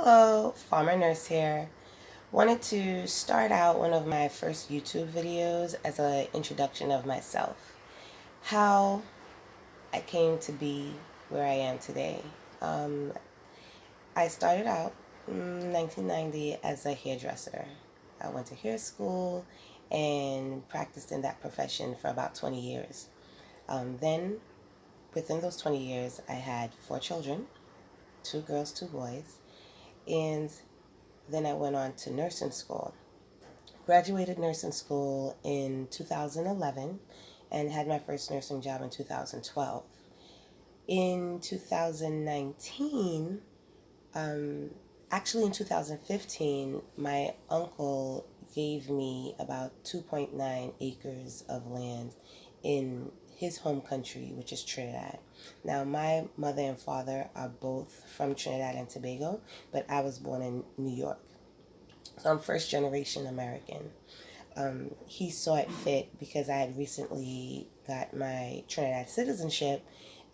Hello, Farmer Nurse here. Wanted to start out one of my first YouTube videos as an introduction of myself. How I came to be where I am today. Um, I started out in 1990 as a hairdresser. I went to hair school and practiced in that profession for about 20 years. Then, within those 20 years, I had 4 children, 2 girls, 2 boys, and then I went on to nursing school. Graduated nursing school in 2011 and had my first nursing job in 2012. In 2019, actually in 2015, my uncle gave me about 2.9 acres of land in his home country, which is Trinidad. Now, my mother and father are both from Trinidad and Tobago, but I was born in New York. So I'm first generation American. He saw it fit because I had recently got my Trinidad citizenship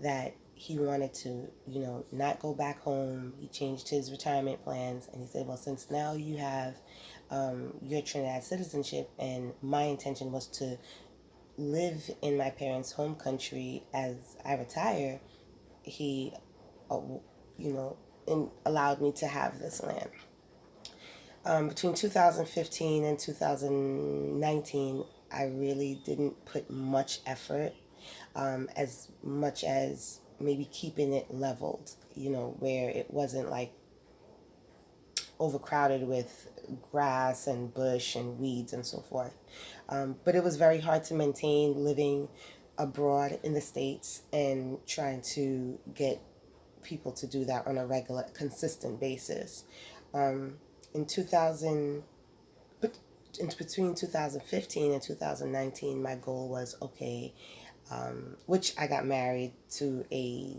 that he wanted to, not go back home. He changed his retirement plans and he said, well, since now you have your Trinidad citizenship, and my intention was to live in my parents' home country as I retire, he, uh, allowed me to have this land. Between 2015 and 2019, I really didn't put much effort, as much as maybe keeping it leveled, where it wasn't like overcrowded with grass and bush and weeds and so forth. But it was very hard to maintain living abroad in the States and trying to get people to do that on a regular, consistent basis. In 2000, but in between 2015 and 2019, my goal was okay, which I got married to a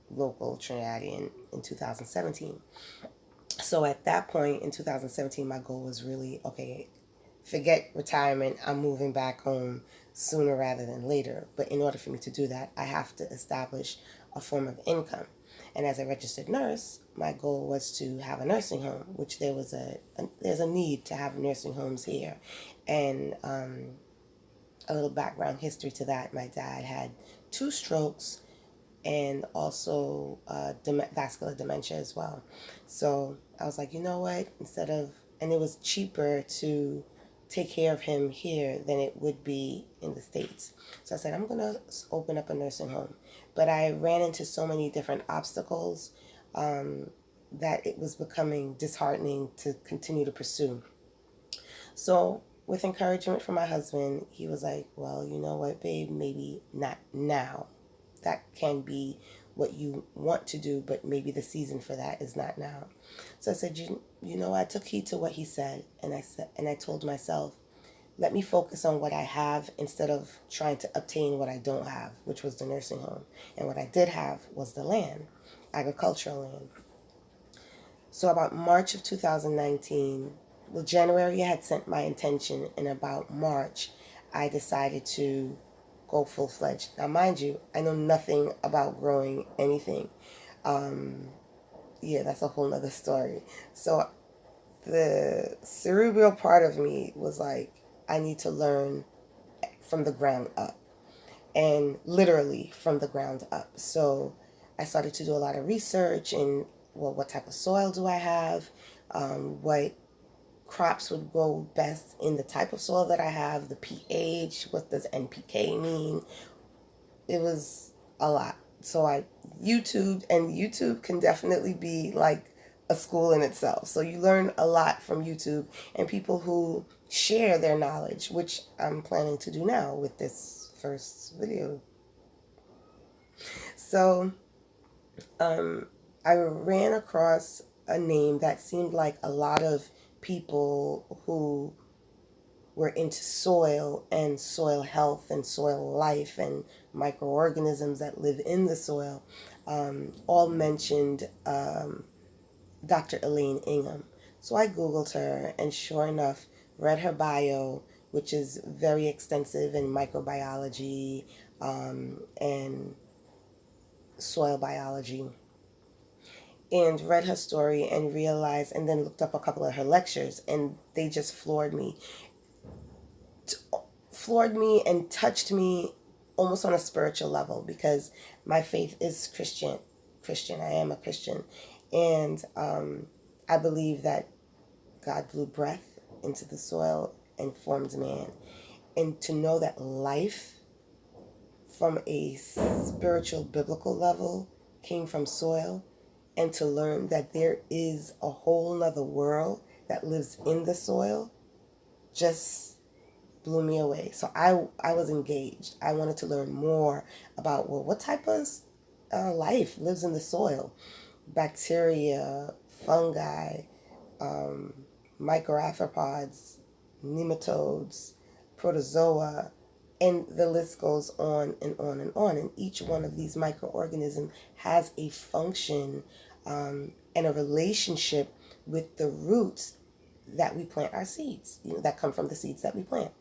local Trinidadian in 2017. So at that point in 2017, my goal was really okay, forget retirement, I'm moving back home sooner rather than later. But in order for me to do that, I have to establish a form of income. And as a registered nurse, my goal was to have a nursing home, which there's a need to have nursing homes here. And a little background history to that: my dad had 2 strokes and also vascular dementia as well. So I was like, you know what? And it was cheaper to take care of him here than it would be in the States. So I said, I'm going to open up a nursing home. But I ran into so many different obstacles that it was becoming disheartening to continue to pursue. So, with encouragement from my husband, he was like, well, you know what, babe, maybe not now. That can be what you want to do, but maybe the season for that is not now. So I said, I took heed to what he said, and I told myself, let me focus on what I have instead of trying to obtain what I don't have, which was the nursing home. And what I did have was the land, agricultural land. So about March of 2019, well, January I had sent my intention, and about March I decided to go full-fledged. Now, mind you, I know nothing about growing anything. Yeah, that's a whole nother story. So the cerebral part of me was like, I need to learn from the ground up, and literally from the ground up. So I started to do a lot of research and, well, what type of soil do I have? What crops would grow best in the type of soil that I have, the pH, what does NPK mean? It was a lot. So I YouTubed, and YouTube can definitely be like a school in itself. So you learn a lot from YouTube and people who share their knowledge, which I'm planning to do now with this first video. So I ran across a name that seemed like a lot of people who were into soil and soil health and soil life and microorganisms that live in the soil, all mentioned Dr. Elaine Ingham. So I Googled her, and sure enough, read her bio, which is very extensive in microbiology and soil biology. and read her story and realized, and then looked up a couple of her lectures, and they just floored me and touched me almost on a spiritual level, because my faith is Christian. I am a Christian, and I believe that God blew breath into the soil and formed man, and to know that life from a spiritual biblical level came from soil, and to learn that there is a whole nother world that lives in the soil just blew me away. So I was engaged. I wanted to learn more about, well, what type of life lives in the soil. Bacteria, fungi, microarthropods, nematodes, protozoa, and the list goes on and on and on. And each one of these microorganisms has a function and a relationship with the roots that we plant our seeds, that come from the seeds that we plant.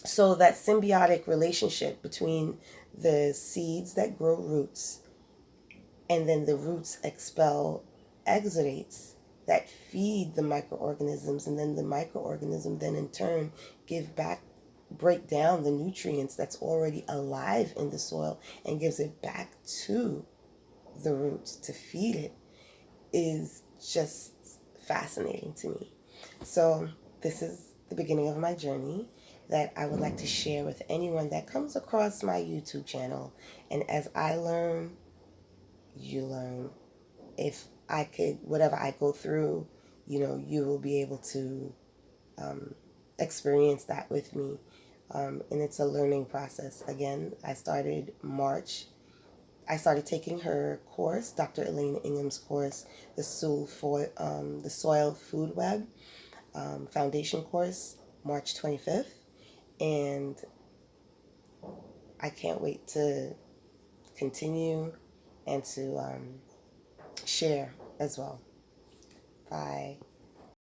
So that symbiotic relationship between the seeds that grow roots, and then the roots expel exudates that feed the microorganisms, and then the microorganism then in turn break down the nutrients that's already alive in the soil and gives it back to the roots to feed it, is just fascinating to me. So this is the beginning of my journey that I would like to share with anyone that comes across my YouTube channel. And as I learn, you learn. If I could, whatever I go through, you will be able to experience that with me. And it's a learning process. Again, I started taking her course, Dr. Elaine Ingham's course, the Soil Food Web Foundation course, March 25th. And I can't wait to continue and to share as well. Bye.